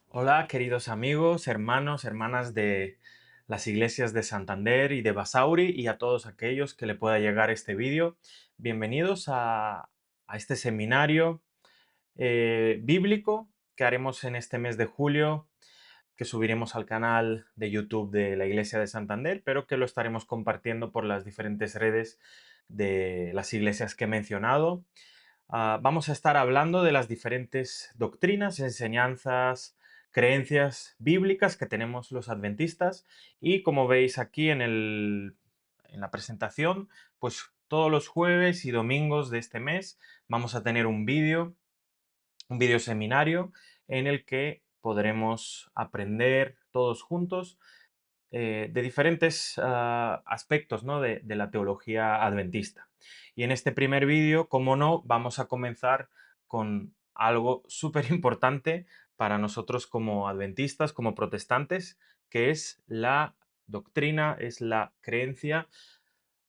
Hola, queridos amigos, hermanos, hermanas de las iglesias de Santander y de Basauri y a todos aquellos que le pueda llegar este vídeo. Bienvenidos a este seminario bíblico que haremos en este mes de julio, que subiremos al canal de YouTube de la iglesia de Santander, pero que lo estaremos compartiendo por las diferentes redes de las iglesias que he mencionado. Vamos a estar hablando de las diferentes doctrinas, enseñanzas, creencias bíblicas que tenemos los adventistas y como veis aquí en la presentación, pues todos los jueves y domingos de este mes vamos a tener un vídeo seminario en el que podremos aprender todos juntos de diferentes aspectos, ¿no? de la teología adventista. Y en este primer vídeo, como no, vamos a comenzar con algo súper importante para nosotros como adventistas, como protestantes, que es la doctrina, es la creencia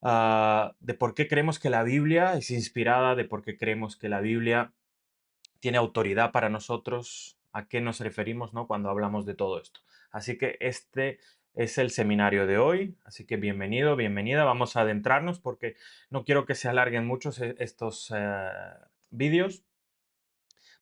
de por qué creemos que la Biblia es inspirada, de por qué creemos que la Biblia tiene autoridad para nosotros, a qué nos referimos, ¿no? Cuando hablamos de todo esto. Así que este es el seminario de hoy, así que bienvenido, bienvenida. Vamos a adentrarnos porque no quiero que se alarguen mucho estos vídeos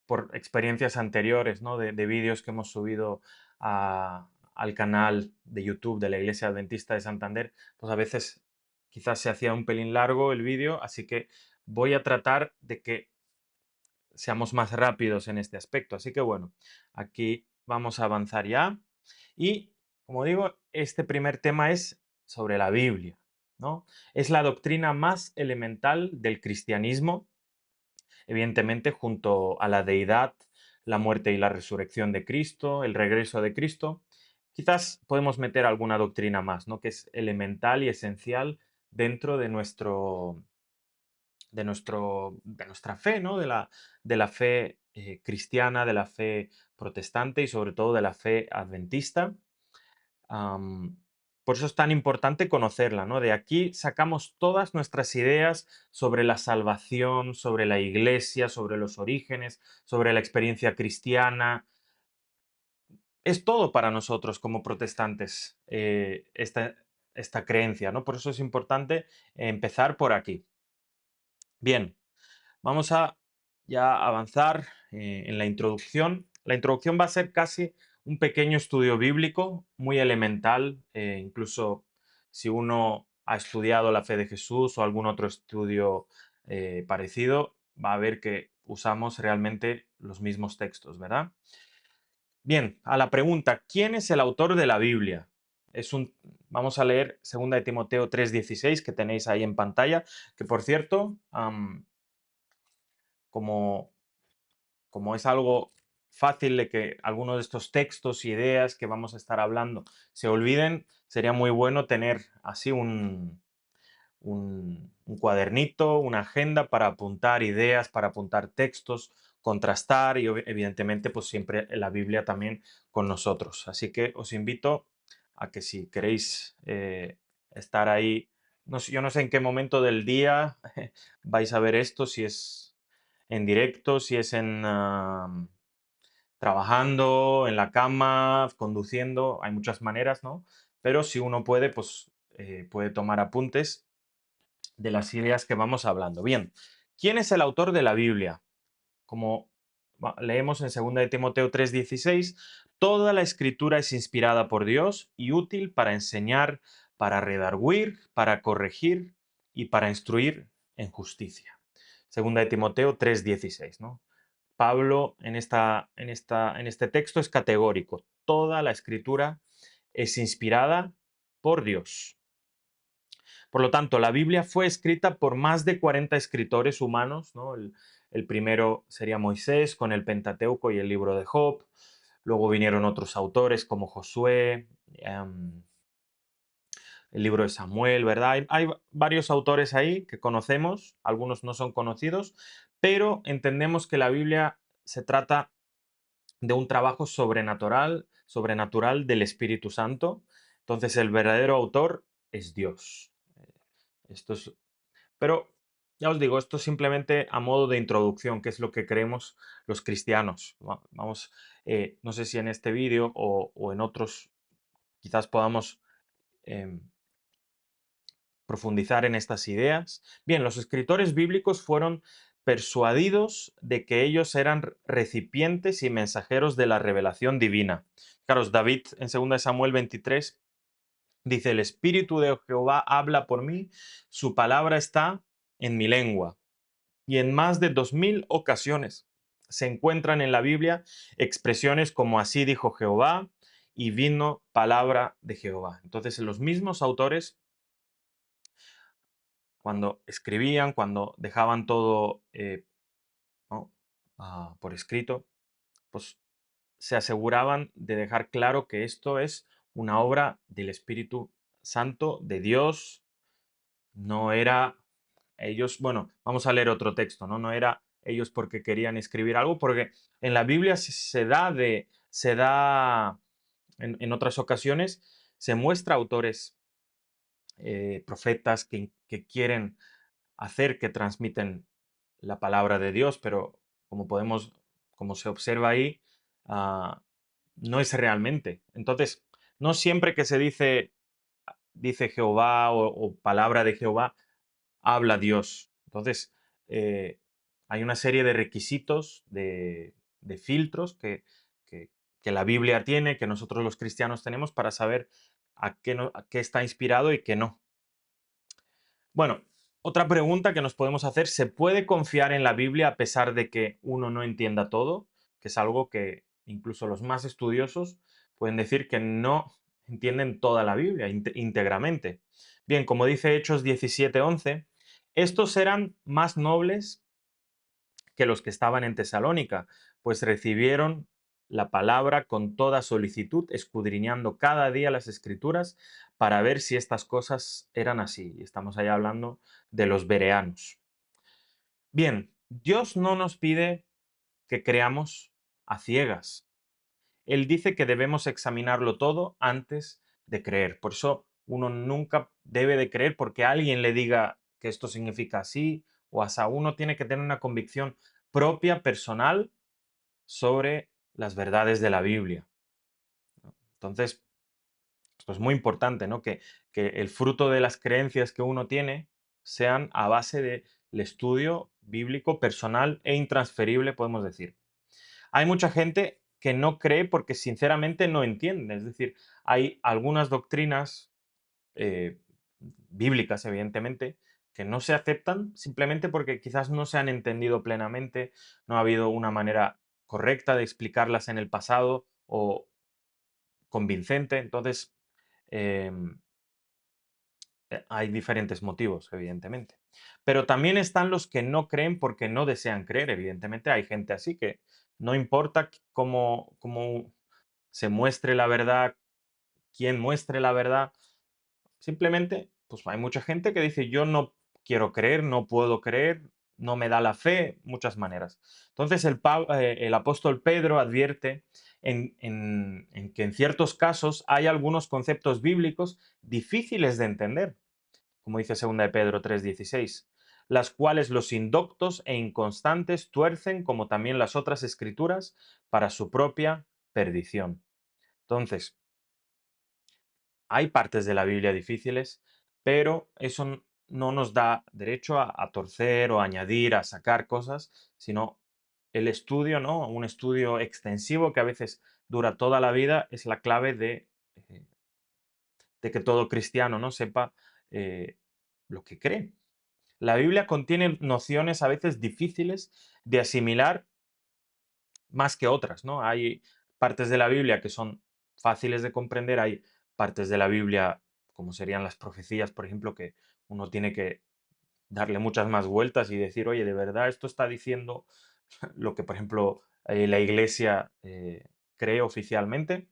por experiencias anteriores, ¿no? de vídeos que hemos subido al canal de YouTube de la Iglesia Adventista de Santander, pues a veces quizás se hacía un pelín largo el vídeo, así que voy a tratar de que seamos más rápidos en este aspecto. Así que bueno, aquí vamos a avanzar ya. Y como digo, este primer tema es sobre la Biblia, ¿no? Es la doctrina más elemental del cristianismo, evidentemente junto a la deidad, la muerte y la resurrección de Cristo, el regreso de Cristo. Quizás podemos meter alguna doctrina más, ¿no? Que es elemental y esencial dentro de nuestra fe, ¿no? De la fe cristiana, de la fe protestante y sobre todo de la fe adventista. Am, por eso es tan importante conocerla, ¿no? De aquí sacamos todas nuestras ideas sobre la salvación, sobre la iglesia, sobre los orígenes, sobre la experiencia cristiana. Es todo para nosotros como protestantes esta creencia, ¿no? Por eso es importante empezar por aquí. Bien, vamos a ya avanzar en la introducción. La introducción va a ser casi un pequeño estudio bíblico, muy elemental, incluso si uno ha estudiado la fe de Jesús o algún otro estudio parecido, va a ver que usamos realmente los mismos textos, ¿verdad? Bien, a la pregunta, ¿quién es el autor de la Biblia? Vamos a leer 2 de Timoteo 3:16 que tenéis ahí en pantalla, que por cierto, como como es algo fácil de que algunos de estos textos y ideas que vamos a estar hablando se olviden, sería muy bueno tener así un cuadernito, una agenda para apuntar ideas, para apuntar textos, contrastar y evidentemente pues siempre la Biblia también con nosotros. Así que os invito a que si queréis estar ahí, yo no sé en qué momento del día vais a ver esto, si es en directo, si es trabajando, en la cama, conduciendo, hay muchas maneras, ¿no? Pero si uno puede, pues puede tomar apuntes de las ideas que vamos hablando. Bien, ¿quién es el autor de la Biblia? Como leemos en 2 de Timoteo 3:16, toda la escritura es inspirada por Dios y útil para enseñar, para redarguir, para corregir y para instruir en justicia. 2 de Timoteo 3:16, ¿no? Pablo en este texto es categórico. Toda la escritura es inspirada por Dios. Por lo tanto, la Biblia fue escrita por más de 40 escritores humanos, ¿no? El primero sería Moisés con el Pentateuco y el libro de Job. Luego vinieron otros autores como Josué, el libro de Samuel, ¿verdad? Hay varios autores ahí que conocemos, algunos no son conocidos, pero entendemos que la Biblia se trata de un trabajo sobrenatural del Espíritu Santo. Entonces, el verdadero autor es Dios. Esto es, pero Ya os digo, esto simplemente a modo de introducción, que es lo que creemos los cristianos. Vamos, no sé si en este vídeo o en otros quizás podamos em, profundizar en estas ideas. Bien, los escritores bíblicos fueron persuadidos de que ellos eran recipientes y mensajeros de la revelación divina. Claro, David en 2 Samuel 23 dice, el Espíritu de Jehová habla por mí, su palabra está en mi lengua. Y en más de 2000 ocasiones se encuentran en la Biblia expresiones como así dijo Jehová y vino palabra de Jehová. Entonces, los mismos autores, cuando escribían, cuando dejaban todo ¿no? Por escrito, pues se aseguraban de dejar claro que esto es una obra del Espíritu Santo de Dios. No era ellos, bueno, vamos a leer otro texto, ¿no? No era ellos porque querían escribir algo, porque en la Biblia se da en otras ocasiones, se muestra autores, profetas que quieren hacer, que transmiten la palabra de Dios, pero como podemos, como se observa ahí, ah, no es realmente. Entonces, no siempre que se dice Jehová o palabra de Jehová, habla Dios. Entonces, eh, hay una serie de requisitos, de filtros que- que la Biblia tiene, que nosotros los cristianos tenemos para saber a qué está inspirado y qué no. Bueno, otra pregunta que nos podemos hacer, ¿se puede confiar en la Biblia a pesar de que uno no entienda todo? Que es algo que incluso los más estudiosos pueden decir que no entienden toda la Biblia íntegramente. Bien, como dice Hechos 17:11, estos eran más nobles que los que estaban en Tesalónica, pues recibieron la palabra con toda solicitud, escudriñando cada día las escrituras para ver si estas cosas eran así. Y estamos ahí hablando de los bereanos. Bien, Dios no nos pide que creamos a ciegas. Él dice que debemos examinarlo todo antes de creer. Por eso uno nunca debe de creer porque alguien le diga que esto significa así o así. Uno tiene que tener una convicción propia, personal, sobre las verdades de la Biblia. Entonces, esto es muy importante, ¿no? Que el fruto de las creencias que uno tiene sean a base del estudio bíblico personal e intransferible, podemos decir. Hay mucha gente que no cree porque sinceramente no entiende. Es decir, hay algunas doctrinas eh, bíblicas, evidentemente, que no se aceptan simplemente porque quizás no se han entendido plenamente, no ha habido una manera correcta de explicarlas en el pasado o convincente. Entonces, em, hay diferentes motivos, evidentemente. Pero también están los que no creen porque no desean creer. Evidentemente, hay gente así que no importa cómo se muestre la verdad, quién muestre la verdad. Simplemente, pues hay mucha gente que dice, yo no quiero creer, no puedo creer, no me da la fe, muchas maneras. Entonces el apóstol Pedro advierte en que en ciertos casos hay algunos conceptos bíblicos difíciles de entender, como dice 2 de Pedro 3:16, las cuales los indoctos e inconstantes tuercen como también las otras escrituras para su propia perdición. Entonces, hay partes de la Biblia difíciles, pero eso no nos da derecho a torcer o añadir, a sacar cosas, sino el estudio, ¿no? Un estudio extensivo que a veces dura toda la vida es la clave eh, de que todo cristiano, ¿no? Sepa lo que cree. La Biblia contiene nociones a veces difíciles de asimilar más que otras, ¿no? Hay partes de la Biblia que son fáciles de comprender, hay partes de la Biblia, como serían las profecías, por ejemplo, que uno tiene que darle muchas más vueltas y decir, oye, de verdad esto está diciendo lo que, por ejemplo, la Iglesia cree oficialmente.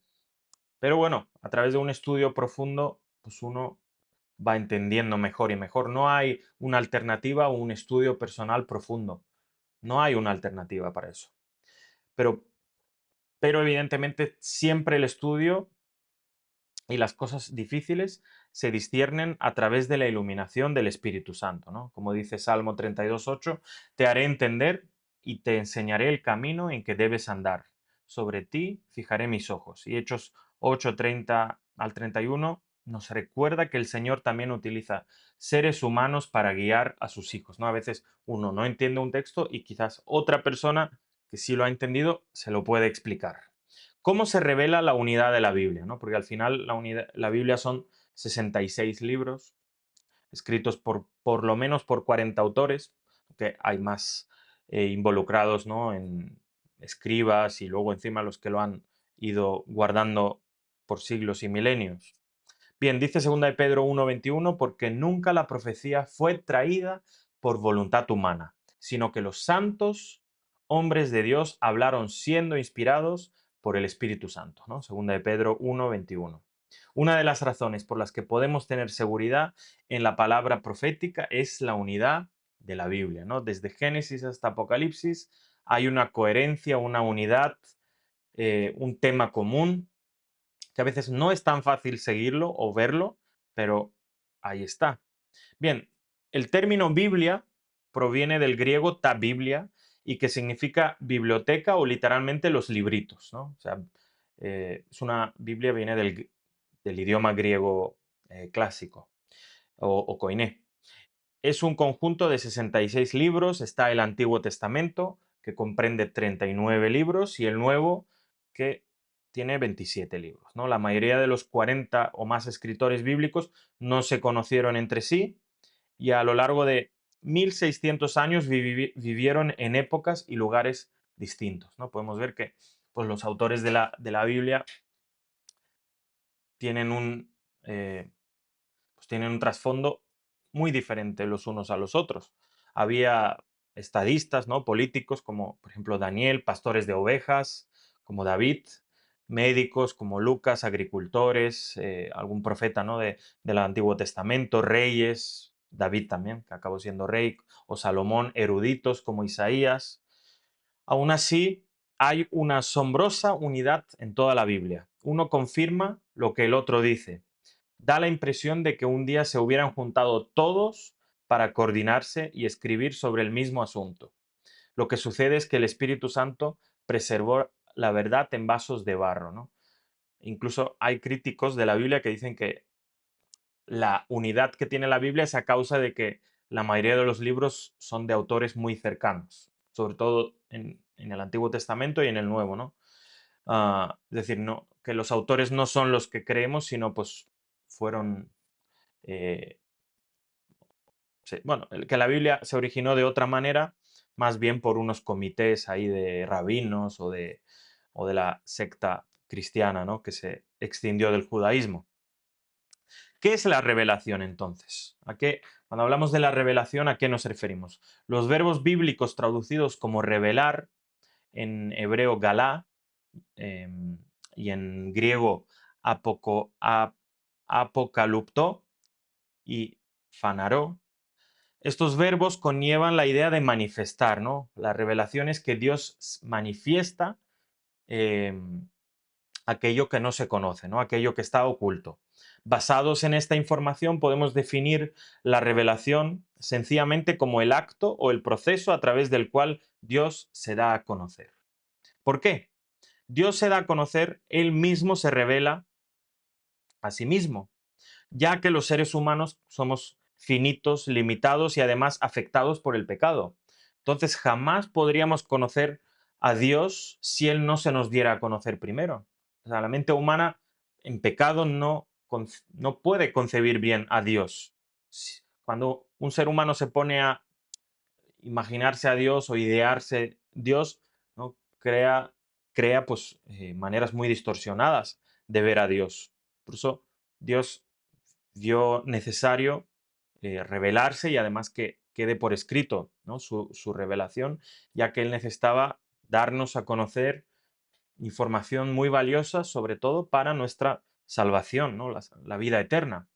Pero bueno, a través de un estudio profundo, pues uno va entendiendo mejor y mejor. No hay una alternativa o un estudio personal profundo. No hay una alternativa para eso. Pero pero evidentemente siempre el estudio y las cosas difíciles se disciernen a través de la iluminación del Espíritu Santo, ¿no? Como dice Salmo 32:8, te haré entender y te enseñaré el camino en que debes andar. Sobre ti fijaré mis ojos. Y Hechos 8:30 al 31 nos recuerda que el Señor también utiliza seres humanos para guiar a sus hijos, ¿no? A veces uno no entiende un texto y quizás otra persona que sí lo ha entendido se lo puede explicar. ¿Cómo se revela la unidad de la Biblia? ¿No? Porque al final la Biblia son 66 libros escritos por lo menos por 40 autores, que hay más involucrados, ¿no? En escribas y luego encima los que lo han ido guardando por siglos y milenios. Bien, dice 2 de Pedro 1:21, porque nunca la profecía fue traída por voluntad humana, sino que los santos hombres de Dios hablaron siendo inspirados por el Espíritu Santo, ¿no? 2 de Pedro 1:21. Una de las razones por las que podemos tener seguridad en la palabra profética es la unidad de la Biblia, ¿no? Desde Génesis hasta Apocalipsis hay una coherencia, una unidad, un tema común que a veces no es tan fácil seguirlo o verlo, pero ahí está. Bien, el término Biblia proviene del griego ta biblia y que significa biblioteca o literalmente los libritos, ¿no? O sea, es una Biblia viene del idioma griego clásico o koiné. Es un conjunto de 66 libros, está el Antiguo Testamento, que comprende 39 libros, y el Nuevo, que tiene 27 libros, ¿no? La mayoría de los 40 o más escritores bíblicos no se conocieron entre sí y a lo largo de 1600 años vivieron en épocas y lugares distintos, ¿no? Podemos ver que pues, los autores de la Biblia tienen eh, tienen un trasfondo muy diferente los unos a los otros. Había estadistas, ¿no? Políticos como, por ejemplo, Daniel, pastores de ovejas, como David, médicos como Lucas, agricultores, algún profeta, ¿no? Del Antiguo Testamento, reyes, David también, que acabó siendo rey, o Salomón, eruditos como Isaías. Aún así, hay una asombrosa unidad en toda la Biblia. Uno confirma lo que el otro dice. Da la impresión de que un día se hubieran juntado todos para coordinarse y escribir sobre el mismo asunto. Lo que sucede es que el Espíritu Santo preservó la verdad en vasos de barro, ¿no? Incluso hay críticos de la Biblia que dicen que la unidad que tiene la Biblia es a causa de que la mayoría de los libros son de autores muy cercanos, sobre todo en el Antiguo Testamento y en el Nuevo, ¿no? Es decir, no, que los autores no son los que creemos, sino pues fueron eh, sí, bueno, que la Biblia se originó de otra manera, más bien por unos comités ahí de rabinos o de la secta cristiana, ¿no? Que se extinguió del judaísmo. ¿Qué es la revelación entonces? Cuando hablamos de la revelación, ¿a qué nos referimos? Los verbos bíblicos traducidos como revelar, en hebreo galá, em, y en griego apocalupto y fanaró. Estos verbos conllevan la idea de manifestar, ¿no? La revelación es que Dios manifiesta em, aquello que no se conoce, ¿no? Aquello que está oculto. Basados en esta información podemos definir la revelación sencillamente como el acto o el proceso a través del cual Dios se da a conocer. ¿Por qué? Dios se da a conocer, Él mismo se revela a sí mismo, ya que los seres humanos somos finitos, limitados y además afectados por el pecado. Entonces jamás podríamos conocer a Dios si Él no se nos diera a conocer primero. O sea, la mente humana en pecado no puede concebir bien a Dios. Cuando un ser humano se pone a imaginarse a Dios o idearse Dios, ¿no? crea pues, maneras muy distorsionadas de ver a Dios. Por eso Dios vio necesario revelarse y además que quede por escrito, ¿no? su revelación, ya que Él necesitaba darnos a conocer información muy valiosa, sobre todo para nuestra salvación, ¿no? La vida eterna.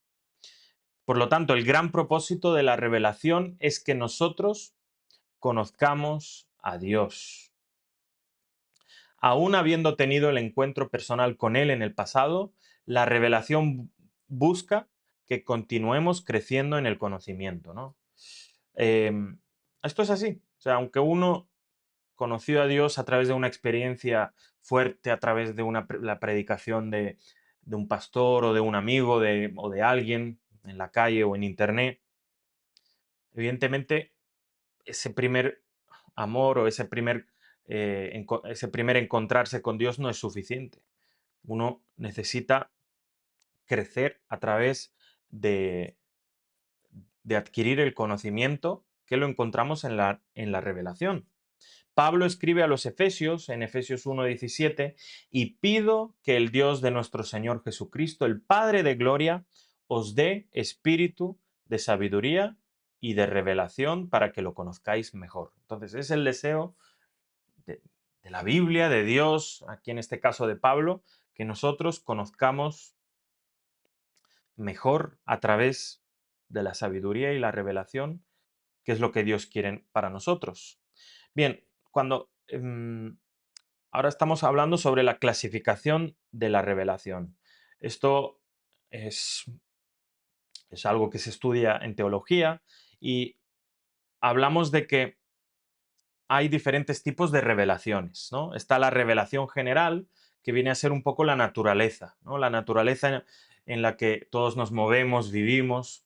Por lo tanto, el gran propósito de la revelación es que nosotros conozcamos a Dios. Aún habiendo tenido el encuentro personal con Él en el pasado, la revelación busca que continuemos creciendo en el conocimiento, ¿no? Em, Esto es así. O sea, aunque uno conoció a Dios a través de una experiencia fuerte, a través de la predicación de un pastor o de un amigo o de alguien en la calle o en internet, evidentemente ese primer amor o ese primer encontrarse con Dios no es suficiente. Uno necesita crecer a través de, de adquirir el conocimiento que lo encontramos en la revelación. Pablo escribe a los Efesios en Efesios 1:17 y pido que el Dios de nuestro Señor Jesucristo, el Padre de gloria, os dé espíritu de sabiduría y de revelación para que lo conozcáis mejor. Entonces, es el deseo de, de la Biblia, de Dios, aquí en este caso de Pablo, que nosotros conozcamos mejor a través de la sabiduría y la revelación, que es lo que Dios quiere para nosotros. Bien, ahora estamos hablando sobre la clasificación de la revelación. Esto es, es algo que se estudia en teología y hablamos de que hay diferentes tipos de revelaciones, ¿no? Está la revelación general, que viene a ser un poco la naturaleza, ¿no? La naturaleza en la que todos nos movemos, vivimos,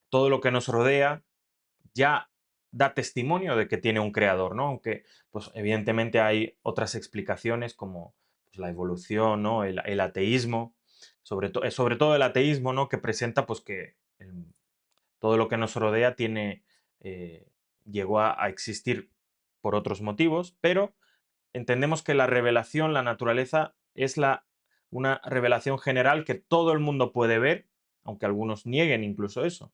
todo lo que nos rodea, ya da testimonio de que tiene un creador, ¿no? Aunque, pues, evidentemente hay otras explicaciones como pues, la evolución, ¿no? El ateísmo, sobre todo el ateísmo, ¿no? Que presenta, pues, que todo lo que nos rodea eh, llegó a existir por otros motivos, pero entendemos que la revelación, la naturaleza, es una revelación general que todo el mundo puede ver, aunque algunos nieguen incluso eso.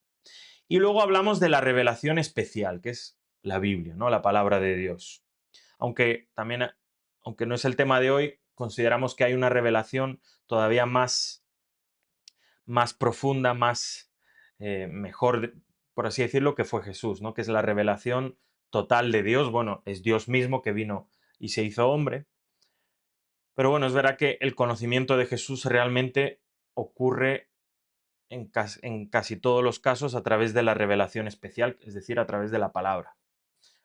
Y luego hablamos de la revelación especial, que es la Biblia, ¿no? La palabra de Dios. Aunque también, aunque no es el tema de hoy, consideramos que hay una revelación todavía más profunda, mejor, por así decirlo, que fue Jesús, ¿no? Que es la revelación total de Dios. Bueno, es Dios mismo que vino y se hizo hombre. Pero bueno, es verdad que el conocimiento de Jesús realmente ocurre en casi todos los casos a través de la revelación especial, es decir, a través de la palabra.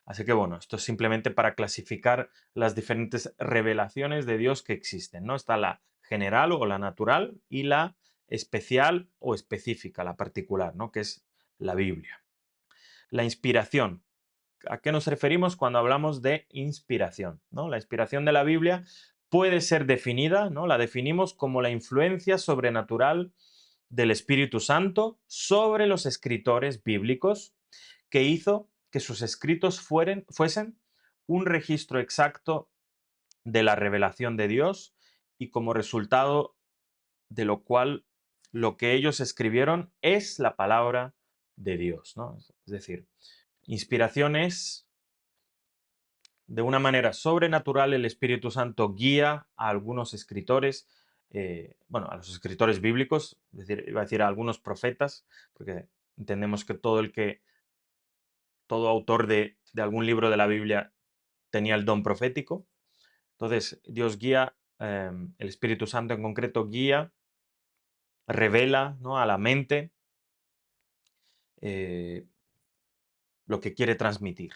Así que bueno, esto es simplemente para clasificar las diferentes revelaciones de Dios que existen, ¿no? Está la general o la natural y la especial o específica, la particular, ¿no? Que es la Biblia. La inspiración. ¿A qué nos referimos cuando hablamos de inspiración? ¿No? La inspiración de la Biblia puede ser definida, ¿no? La definimos como la influencia sobrenatural del Espíritu Santo sobre los escritores bíblicos que hizo que sus escritos fuesen un registro exacto de la revelación de Dios y como resultado de lo cual lo que ellos escribieron es la palabra de Dios, ¿no? Es decir, inspiración es de una manera sobrenatural el Espíritu Santo guía a algunos escritores, bueno, a los escritores bíblicos, es decir, iba a decir a algunos profetas, porque entendemos que todo autor de algún libro de la Biblia tenía el don profético. Entonces, Dios guía, el Espíritu Santo en concreto guía, revela, ¿no? A la mente eh, lo que quiere transmitir.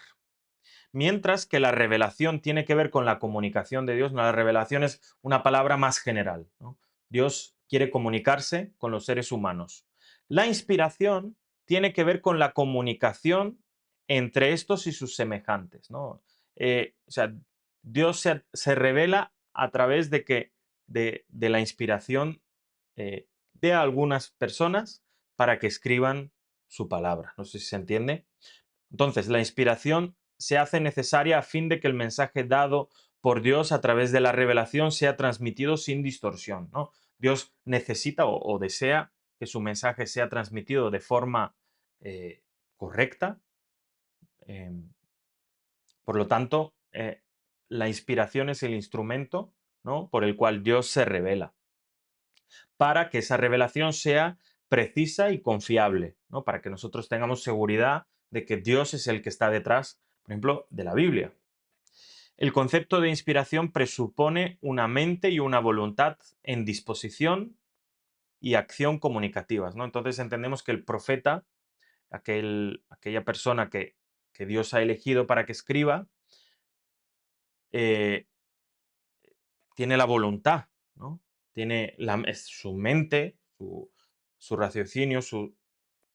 Mientras que la revelación tiene que ver con la comunicación de Dios, ¿no? La revelación es una palabra más general, ¿no? Dios quiere comunicarse con los seres humanos. La inspiración tiene que ver con la comunicación entre estos y sus semejantes, ¿no? O sea, Dios se revela a través de la inspiración de algunas personas para que escriban su palabra. No sé si se entiende. Entonces, la inspiración se hace necesaria a fin de que el mensaje dado por Dios a través de la revelación sea transmitido sin distorsión, ¿no? Dios necesita o desea que su mensaje sea transmitido de forma correcta. em, por lo tanto, la inspiración es el instrumento, ¿no? Por el cual Dios se revela, para que esa revelación sea precisa y confiable, ¿no? Para que nosotros tengamos seguridad de que Dios es el que está detrás, por ejemplo, de la Biblia. El concepto de inspiración presupone una mente y una voluntad en disposición y acción comunicativas, ¿no? Entonces entendemos que el profeta, aquella persona que Dios ha elegido para que escriba, eh, tiene la voluntad, ¿no? Tiene su mente, su raciocinio,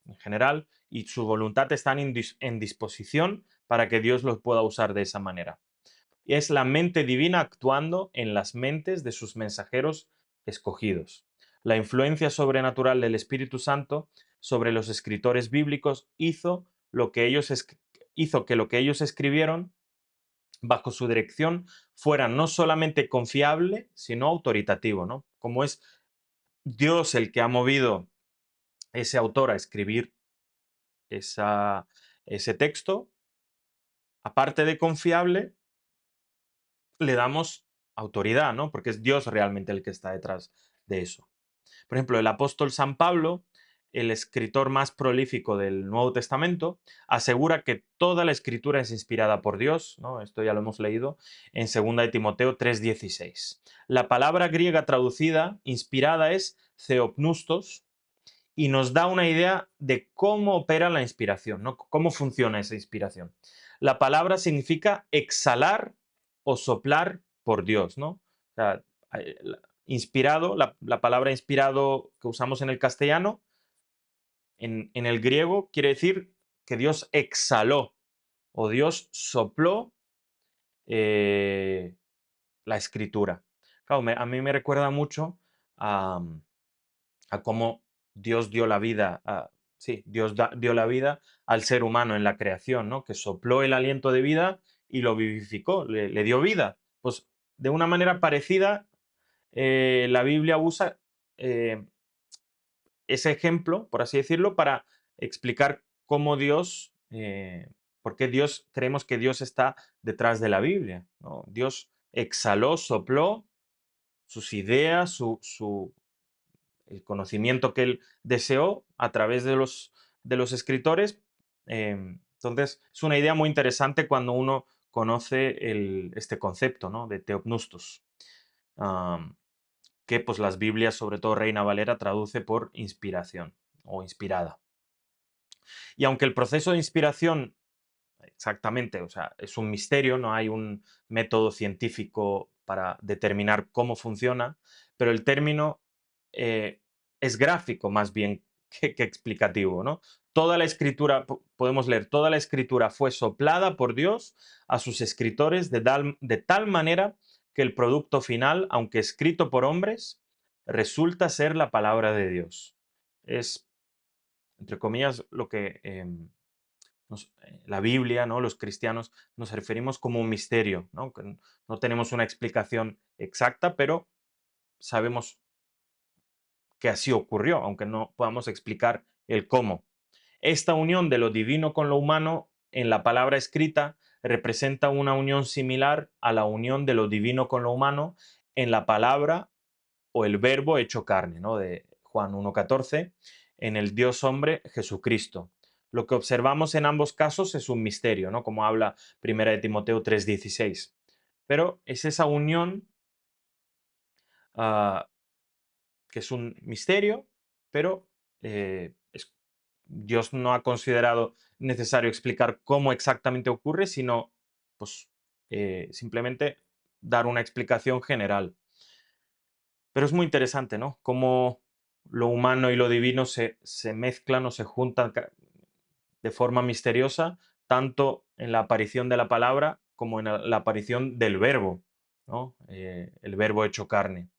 en general, y su voluntad están en disposición para que Dios los pueda usar de esa manera. Y es la mente divina actuando en las mentes de sus mensajeros escogidos. La influencia sobrenatural del Espíritu Santo sobre los escritores bíblicos hizo que lo que ellos escribieron bajo su dirección fuera no solamente confiable, sino autoritativo, ¿no? Como es Dios el que ha movido ese autor a escribir esa, ese texto, aparte de confiable, le damos autoridad, ¿no? Porque es Dios realmente el que está detrás de eso. Por ejemplo, el apóstol San Pablo, el escritor más prolífico del Nuevo Testamento, asegura que toda la escritura es inspirada por Dios, ¿no? Esto ya lo hemos leído en 2 de Timoteo 3:16. La palabra griega traducida, inspirada, es theopnustos, y nos da una idea de cómo opera la inspiración, ¿no? Cómo funciona esa inspiración. La palabra significa exhalar o soplar por Dios, ¿no? O sea, inspirado, la palabra inspirado que usamos en el castellano, en el griego quiere decir que Dios exhaló o Dios sopló eh, la escritura. Claro, a mí me recuerda mucho a, a cómo Dios dio la vida, sí, dio la vida al ser humano en la creación, ¿no? Que sopló el aliento de vida y lo vivificó, le dio vida. Pues de una manera parecida, la Biblia usa eh, ese ejemplo, por así decirlo, para explicar cómo Dios, por qué Dios, creemos que Dios está detrás de la Biblia, ¿no? Dios exhaló, sopló sus ideas, el conocimiento que él deseó a través de los escritores. Entonces, es una idea muy interesante cuando uno conoce este concepto, ¿no? De Theopneustos, am, que pues las Biblias, sobre todo Reina Valera, traduce por inspiración o inspirada. Y aunque el proceso de inspiración exactamente, o sea, es un misterio, no hay un método científico para determinar cómo funciona, pero el término eh, es gráfico más bien que explicativo, ¿no? Toda la escritura, podemos leer, toda la escritura fue soplada por Dios a sus escritores de tal manera que el producto final, aunque escrito por hombres, resulta ser la palabra de Dios. Es, entre comillas, lo que la Biblia, ¿no? Los cristianos nos referimos como un misterio, ¿no? Que no tenemos una explicación exacta, pero sabemos que así ocurrió, aunque no podamos explicar el cómo. Esta unión de lo divino con lo humano en la palabra escrita representa una unión similar a la unión de lo divino con lo humano en la palabra o el verbo hecho carne, ¿no? De Juan 1.14, en el Dios hombre Jesucristo. Lo que observamos en ambos casos es un misterio, ¿no? Como habla 1 de Timoteo 3:16. Pero es esa unión ah, que es un misterio, pero Dios no ha considerado necesario explicar cómo exactamente ocurre, sino pues, simplemente dar una explicación general. Pero es muy interesante, ¿no? Cómo lo humano y lo divino se mezclan o se juntan de forma misteriosa, tanto en la aparición de la palabra como en la aparición del verbo, ¿no? El verbo hecho carne.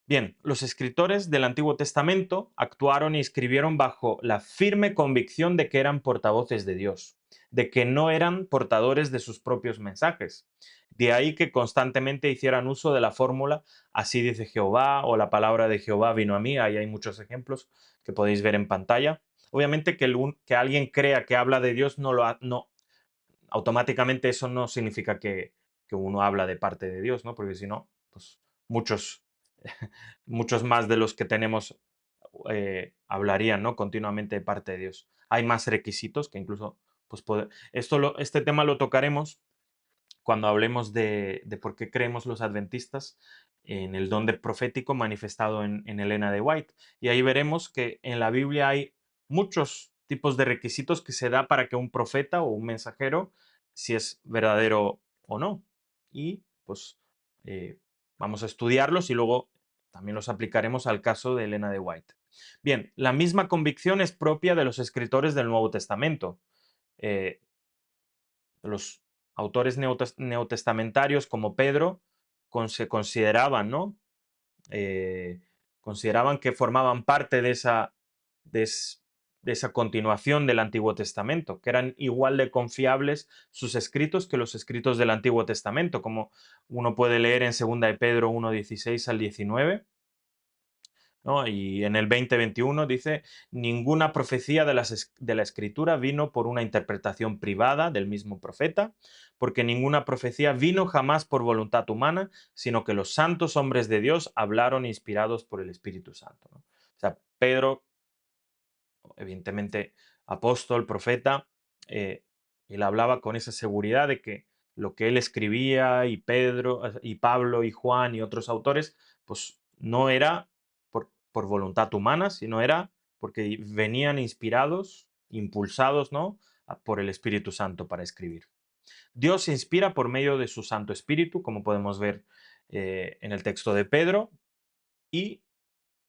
Bien, los escritores del Antiguo Testamento actuaron y escribieron bajo la firme convicción de que eran portavoces de Dios, de que no eran portadores de sus propios mensajes. De ahí que constantemente hicieran uso de la fórmula así dice Jehová o la palabra de Jehová vino a mí. Ahí hay muchos ejemplos que podéis ver en pantalla. Obviamente que alguien crea que habla de Dios no, automáticamente eso no significa que uno habla de parte de Dios, ¿no? Porque si no, pues muchos muchos más de los que tenemos hablarían, ¿no? Continuamente de parte de Dios. Hay más requisitos que incluso, pues, este tema lo tocaremos cuando hablemos de por qué creemos los adventistas en el don del profético manifestado en Elena de White. Y ahí veremos que en la Biblia hay muchos tipos de requisitos que se da para que un profeta o un mensajero, si es verdadero o no. Y pues eh, vamos a estudiarlos y luego también los aplicaremos al caso de Elena de White. Bien, la misma convicción es propia de los escritores del Nuevo Testamento. Eh, los autores neotestamentarios como Pedro se consideraban, ¿no? Eh, consideraban que formaban parte de, es- de esa continuación del Antiguo Testamento, que eran igual de confiables sus escritos que los escritos del Antiguo Testamento, como uno puede leer en 2 de Pedro 1:16 al 19. ¿No? Y en el 2021 dice, ninguna profecía de la escritura vino por una interpretación privada del mismo profeta, porque ninguna profecía vino jamás por voluntad humana, sino que los santos hombres de Dios hablaron inspirados por el Espíritu Santo. ¿No? O sea, Pedro, evidentemente apóstol, profeta, él hablaba con esa seguridad de que lo que él escribía y Pedro y Pablo y Juan y otros autores, pues no era por voluntad humana, sino era porque venían inspirados, impulsados, ¿no? Por el Espíritu Santo para escribir. Dios se inspira por medio de su Santo Espíritu, como podemos ver en el texto de Pedro, y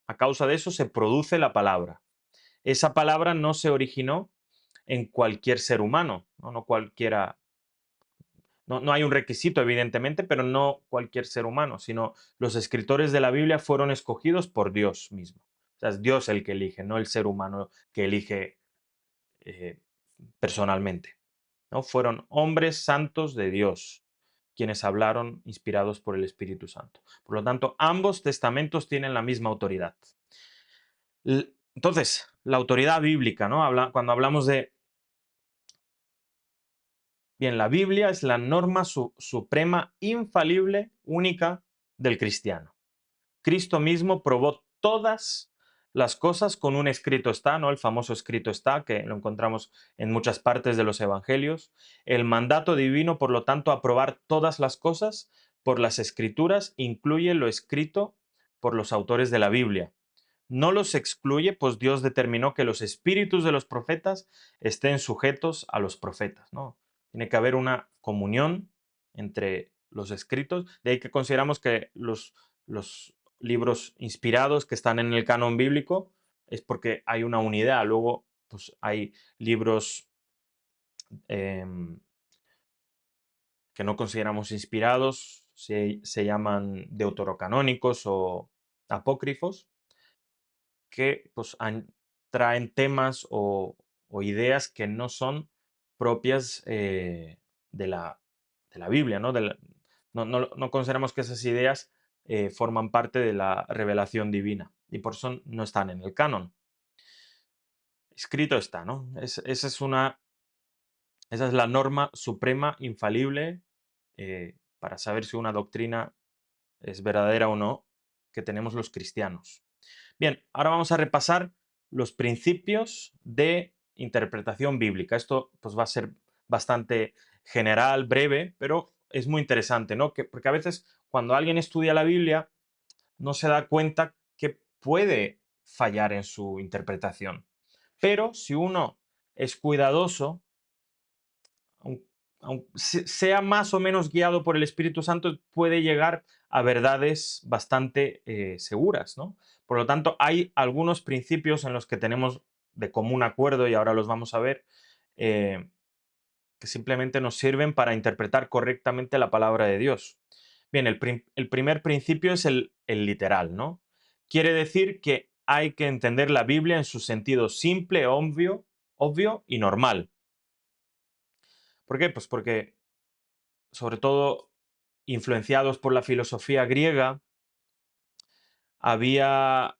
a causa de eso se produce la palabra. Esa palabra no se originó en cualquier ser humano, no, no cualquiera, no hay un requisito evidentemente, pero no cualquier ser humano, sino los escritores de la Biblia fueron escogidos por Dios mismo. O sea, es Dios el que elige, no el ser humano que elige eh, personalmente. ¿No? Fueron hombres santos de Dios quienes hablaron inspirados por el Espíritu Santo. Por lo tanto, ambos testamentos tienen la misma autoridad. Entonces, la autoridad bíblica, ¿no? Cuando hablamos de. Bien, la Biblia es la norma suprema, infalible, única del cristiano. Cristo mismo probó todas las cosas con un escrito está, ¿no? El famoso escrito está, que lo encontramos en muchas partes de los evangelios. El mandato divino, por lo tanto, a probar todas las cosas por las escrituras, incluye lo escrito por los autores de la Biblia. No los excluye, pues Dios determinó que los espíritus de los profetas estén sujetos a los profetas, ¿no? Tiene que haber una comunión entre los escritos, de ahí que consideramos que los libros inspirados que están en el canon bíblico es porque hay una unidad. Luego, pues hay libros em, que no consideramos inspirados, se llaman deuterocanónicos o apócrifos, que pues, traen temas o ideas que no son propias de la Biblia, ¿no? No consideramos que esas ideas forman parte de la revelación divina y por eso no están en el canon. Escrito está, ¿no? Esa es la norma suprema, infalible, para saber si una doctrina es verdadera o no, que tenemos los cristianos. Bien, ahora vamos a repasar los principios de interpretación bíblica. Esto pues, va a ser bastante general, breve, pero es muy interesante, ¿no? Porque a veces cuando alguien estudia la Biblia no se da cuenta que puede fallar en su interpretación. Pero si uno es cuidadoso, aunque sea más o menos guiado por el Espíritu Santo, puede llegar a verdades bastante seguras, ¿no? Por lo tanto, hay algunos principios en los que tenemos de común acuerdo, y ahora los vamos a ver, eh, que simplemente nos sirven para interpretar correctamente la palabra de Dios. Bien, el primer principio es el literal, ¿no? Quiere decir que hay que entender la Biblia en su sentido simple, obvio y normal. ¿Por qué? Pues porque sobre todo influenciados por la filosofía griega, había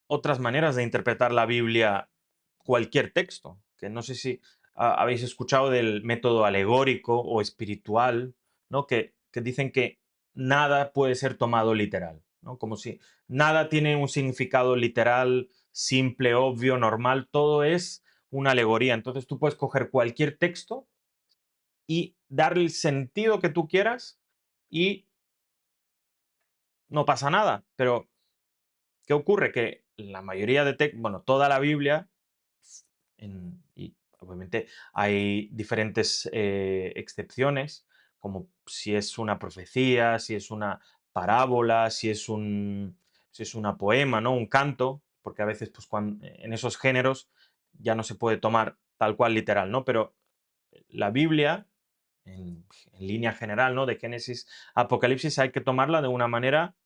otras maneras de interpretar la Biblia, cualquier texto, que no sé si habéis escuchado del método alegórico o espiritual, ¿no? Que dicen que nada puede ser tomado literal, ¿no? Como si nada tiene un significado literal, simple, obvio, normal, todo es una alegoría. Entonces tú puedes coger cualquier texto y darle el sentido que tú quieras y no pasa nada. Pero, ¿qué ocurre? Que la mayoría de textos, bueno, toda la Biblia, y obviamente hay diferentes excepciones, como si es una profecía, si es una parábola, si es una poema, ¿no? Un canto, porque a veces pues, en esos géneros ya no se puede tomar tal cual literal, ¿no? Pero la Biblia, en línea general, ¿no? De Génesis a Apocalipsis, hay que tomarla de una manera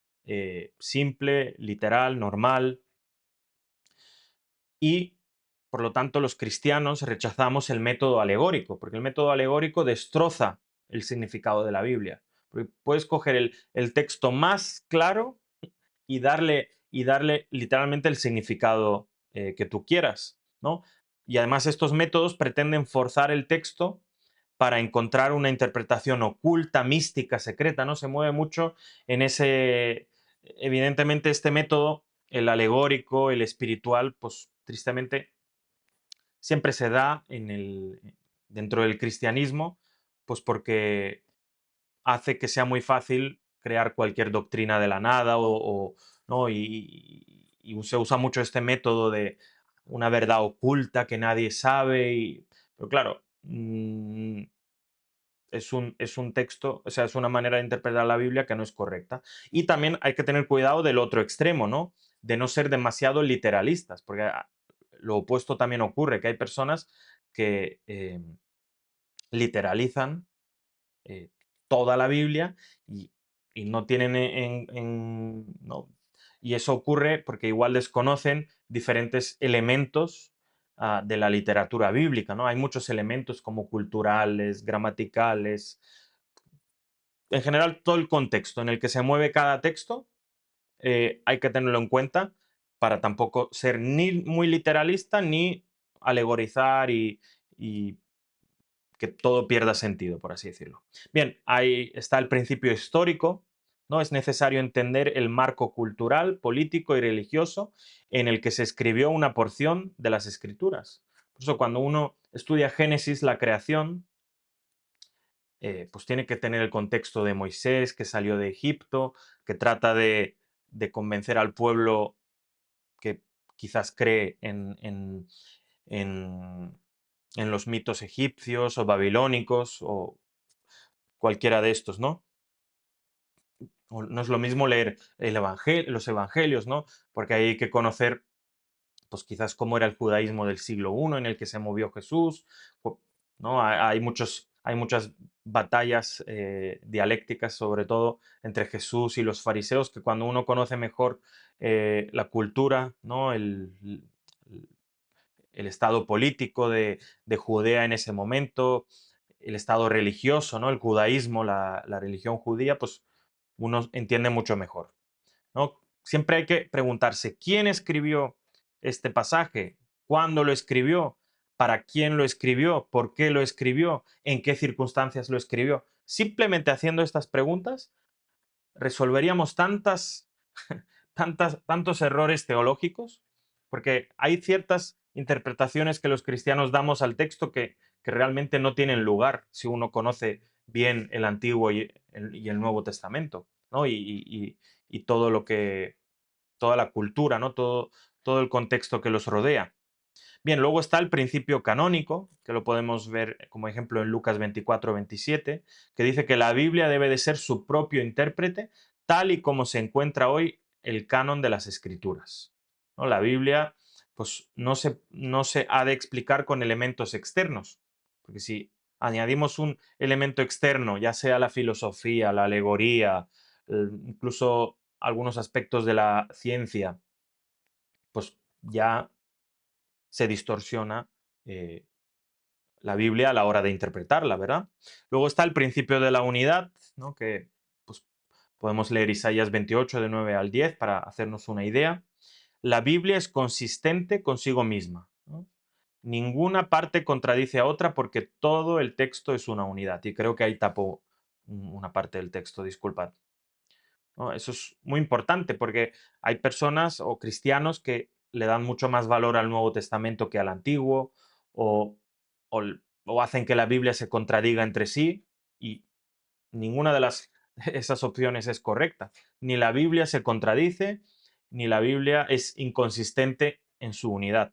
simple, literal, normal, y por lo tanto los cristianos rechazamos el método alegórico, porque el método alegórico destroza el significado de la Biblia. Porque puedes coger el texto más claro y darle literalmente el significado que tú quieras, ¿no? Y además estos métodos pretenden forzar el texto para encontrar una interpretación oculta, mística, secreta, ¿no? Se mueve mucho en ese. Evidentemente, este método, el alegórico, el espiritual, pues tristemente siempre se da dentro del cristianismo, pues porque hace que sea muy fácil crear cualquier doctrina de la nada ¿no? Y se usa mucho este método de una verdad oculta que nadie sabe. Pero claro, es un texto, o sea, es una manera de interpretar la Biblia que no es correcta. Y también hay que tener cuidado del otro extremo, ¿no? De no ser demasiado literalistas, porque lo opuesto también ocurre, que hay personas que literalizan eh, toda la Biblia y, y no tienen no. Y eso ocurre porque igual desconocen diferentes elementos de la literatura bíblica, ¿no? Hay muchos elementos como culturales, gramaticales, en general todo el contexto en el que se mueve cada texto, hay que tenerlo en cuenta para tampoco ser ni muy literalista ni alegorizar y que todo pierda sentido, por así decirlo. Bien, ahí está el principio histórico, ¿no? Es necesario entender el marco cultural, político y religioso en el que se escribió una porción de las escrituras. Por eso cuando uno estudia Génesis, la creación, pues tiene que tener el contexto de Moisés, que salió de Egipto, que trata de convencer al pueblo que quizás cree en, en los mitos egipcios o babilónicos o cualquiera de estos, ¿no? No es lo mismo leer los evangelios, ¿no? Porque hay que conocer, pues quizás cómo era el judaísmo del siglo I en el que se movió Jesús, ¿no? Hay muchas batallas dialécticas, sobre todo entre Jesús y los fariseos, que cuando uno conoce mejor la cultura, ¿no? El estado político de Judea en ese momento, el estado religioso, ¿no? El judaísmo, la religión judía, pues uno entiende mucho mejor, ¿no? Siempre hay que preguntarse quién escribió este pasaje, cuándo lo escribió, para quién lo escribió, por qué lo escribió, en qué circunstancias lo escribió. Simplemente haciendo estas preguntas resolveríamos tantos errores teológicos, porque hay ciertas interpretaciones que los cristianos damos al texto que realmente no tienen lugar si uno conoce bien el Antiguo y el Nuevo Testamento, ¿no? Y todo toda la cultura, ¿no? Todo el contexto que los rodea. Bien, luego está el principio canónico, que lo podemos ver como ejemplo en Lucas 24-27, que dice que la Biblia debe de ser su propio intérprete, tal y como se encuentra hoy el canon de las Escrituras, ¿no? La Biblia, pues no se ha de explicar con elementos externos, porque si añadimos un elemento externo, ya sea la filosofía, la alegoría, incluso algunos aspectos de la ciencia, pues ya se distorsiona eh, la Biblia a la hora de interpretarla, ¿verdad? Luego está el principio de la unidad, ¿no? Que pues, podemos leer Isaías 28, de 9 al 10, para hacernos una idea. La Biblia es consistente consigo misma, ¿no? Ninguna parte contradice a otra porque todo el texto es una unidad. Y creo que ahí tapo una parte del texto, disculpad. ¿No? Eso es muy importante porque hay personas o cristianos que le dan mucho más valor al Nuevo Testamento que al Antiguo, o o hacen que la Biblia se contradiga entre sí, y ninguna de esas opciones es correcta. Ni la Biblia se contradice, ni la Biblia es inconsistente en su unidad.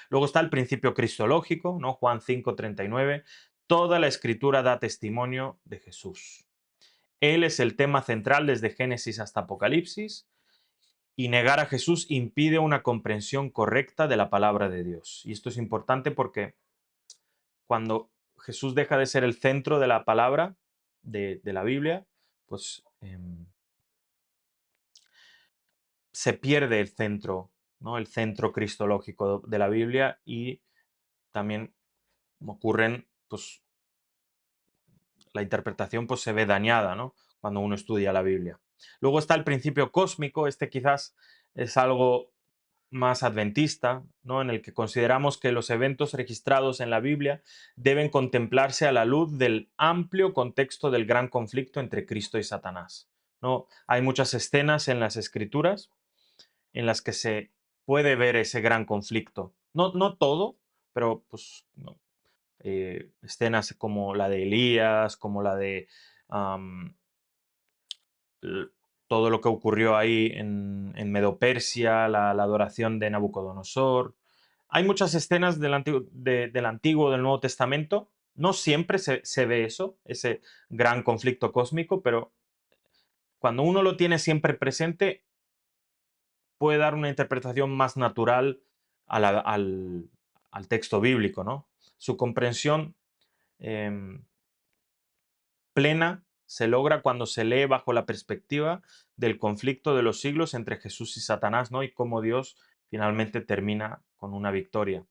Luego está el principio cristológico, ¿no? Juan 5:39. Toda la escritura da testimonio de Jesús. Él es el tema central desde Génesis hasta Apocalipsis, y negar a Jesús impide una comprensión correcta de la palabra de Dios. Y esto es importante porque cuando Jesús deja de ser el centro de la palabra de la Biblia, pues se pierde el centro, ¿no? El centro cristológico de la Biblia, y también ocurren, pues la interpretación pues, se ve dañada, ¿no? Cuando uno estudia la Biblia. Luego está el principio cósmico, este quizás es algo más adventista, ¿no? En el que consideramos que los eventos registrados en la Biblia deben contemplarse a la luz del amplio contexto del gran conflicto entre Cristo y Satanás, ¿no? Hay muchas escenas en las Escrituras en las que se puede ver ese gran conflicto. No todo, pero pues, ¿no? Escenas como la de Elías, como la de am, l- todo lo que ocurrió ahí en Medopersia, la adoración de Nabucodonosor. Hay muchas escenas del Antiguo, del Nuevo Testamento. No siempre se ve eso, ese gran conflicto cósmico, pero cuando uno lo tiene siempre presente, puede dar una interpretación más natural al texto bíblico, ¿no? Su comprensión em, plena se logra cuando se lee bajo la perspectiva del conflicto de los siglos entre Jesús y Satanás, ¿no? Y cómo Dios finalmente termina con una victoria.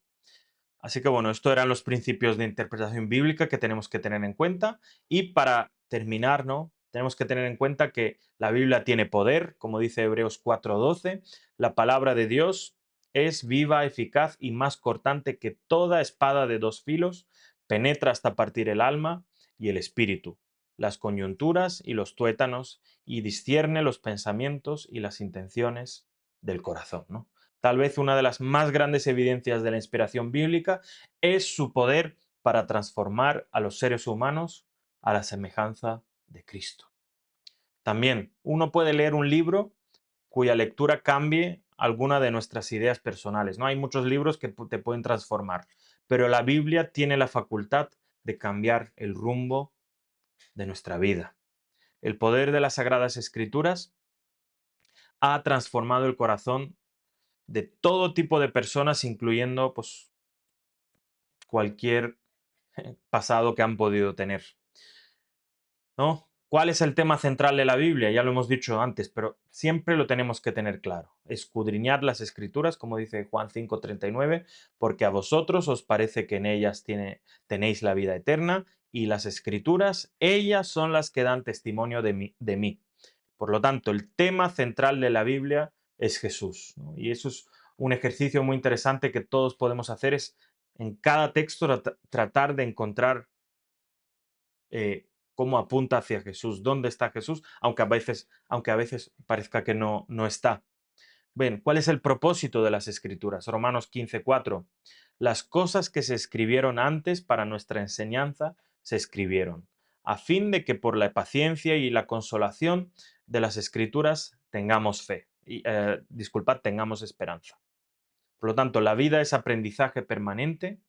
Así que bueno, estos eran los principios de interpretación bíblica que tenemos que tener en cuenta. Y para terminar, ¿no? Tenemos que tener en cuenta que la Biblia tiene poder, como dice Hebreos 4:12. La palabra de Dios es viva, eficaz y más cortante que toda espada de dos filos, penetra hasta partir el alma y el espíritu, las coyunturas y los tuétanos, y discierne los pensamientos y las intenciones del corazón, ¿no? Tal vez una de las más grandes evidencias de la inspiración bíblica es su poder para transformar a los seres humanos a la semejanza de Cristo. También uno puede leer un libro cuya lectura cambie alguna de nuestras ideas personales, ¿no? Hay muchos libros que te pueden transformar, pero la Biblia tiene la facultad de cambiar el rumbo de nuestra vida. El poder de las Sagradas Escrituras ha transformado el corazón de todo tipo de personas, incluyendo pues, cualquier pasado que han podido tener, ¿no? ¿Cuál es el tema central de la Biblia? Ya lo hemos dicho antes, pero siempre lo tenemos que tener claro. Escudriñad las escrituras, como dice Juan 5:39, porque a vosotros os parece que en ellas tenéis la vida eterna, y las escrituras, ellas son las que dan testimonio de mí. Por lo tanto, el tema central de la Biblia es Jesús, ¿no? Y eso es un ejercicio muy interesante que todos podemos hacer, es en cada texto tratar de encontrar cómo apunta hacia Jesús, dónde está Jesús, aunque a veces parezca que no está. Ven, ¿cuál es el propósito de las Escrituras? Romanos 15:4. Las cosas que se escribieron antes para nuestra enseñanza se escribieron, a fin de que por la paciencia y la consolación de las Escrituras tengamos fe. Disculpad, tengamos esperanza. Por lo tanto, la vida es aprendizaje permanente,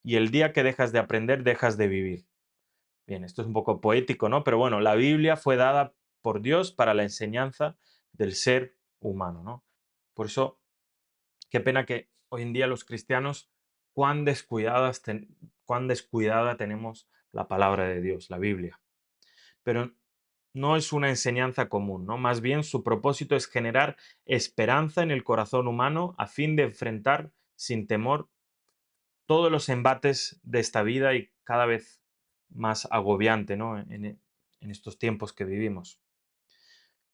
y el día que dejas de aprender, dejas de vivir. Bien, esto es un poco poético, ¿no? Pero bueno, la Biblia fue dada por Dios para la enseñanza del ser humano, ¿no? Por eso, qué pena que hoy en día los cristianos, cuán descuidada tenemos la palabra de Dios, la Biblia. Pero no es una enseñanza común, ¿no? Más bien su propósito es generar esperanza en el corazón humano a fin de enfrentar sin temor todos los embates de esta vida, y cada vez más agobiante, ¿no? En estos tiempos que vivimos.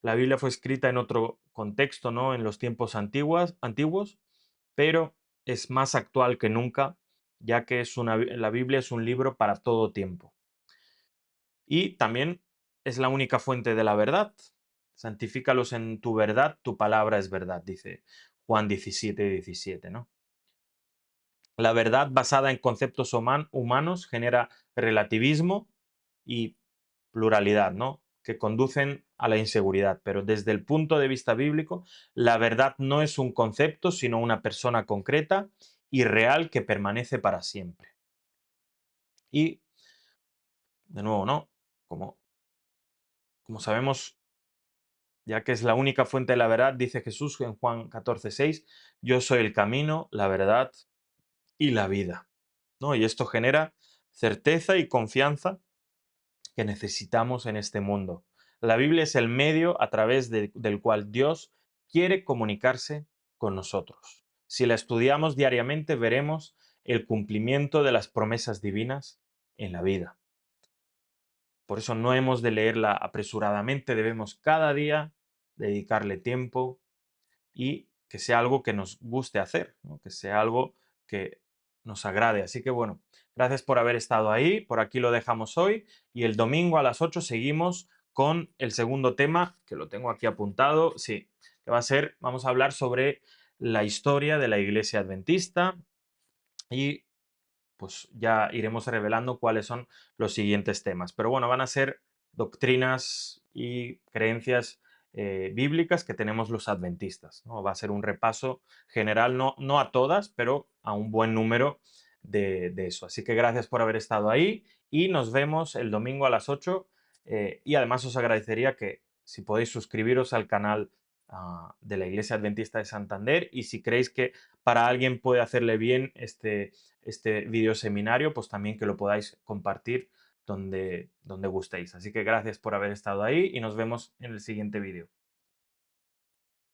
La Biblia fue escrita en otro contexto, ¿no? En los tiempos antiguos, pero es más actual que nunca, ya que la Biblia es un libro para todo tiempo. Y también es la única fuente de la verdad. Santifícalos en tu verdad, tu palabra es verdad, dice Juan 17:17, ¿no? La verdad basada en conceptos humanos genera relativismo y pluralidad, ¿no? Que conducen a la inseguridad. Pero desde el punto de vista bíblico, la verdad no es un concepto, sino una persona concreta y real que permanece para siempre. Y, de nuevo, ¿no? Como, como sabemos, ya que es la única fuente de la verdad, dice Jesús en Juan 14:6, yo soy el camino, la verdad y la vida, ¿no? Y esto genera certeza y confianza que necesitamos en este mundo. La Biblia es el medio a través del cual Dios quiere comunicarse con nosotros. Si la estudiamos diariamente, veremos el cumplimiento de las promesas divinas en la vida. Por eso no hemos de leerla apresuradamente, debemos cada día dedicarle tiempo y que sea algo que nos guste hacer, ¿no? Que sea algo que nos agrade. Así que bueno, gracias por haber estado ahí, por aquí lo dejamos hoy y el domingo a las 8 seguimos con el segundo tema, que lo tengo aquí apuntado, sí, que va a ser, vamos a hablar sobre la historia de la iglesia adventista y pues ya iremos revelando cuáles son los siguientes temas. Pero bueno, van a ser doctrinas y creencias bíblicas que tenemos los adventistas, ¿no? Va a ser un repaso general, no a todas, pero a un buen número de eso. Así que gracias por haber estado ahí y nos vemos el domingo a las 8. Y además os agradecería que si podéis suscribiros al canal de la Iglesia Adventista de Santander y si creéis que para alguien puede hacerle bien este video seminario, pues también que lo podáis compartir donde gustéis. Así que gracias por haber estado ahí y nos vemos en el siguiente vídeo.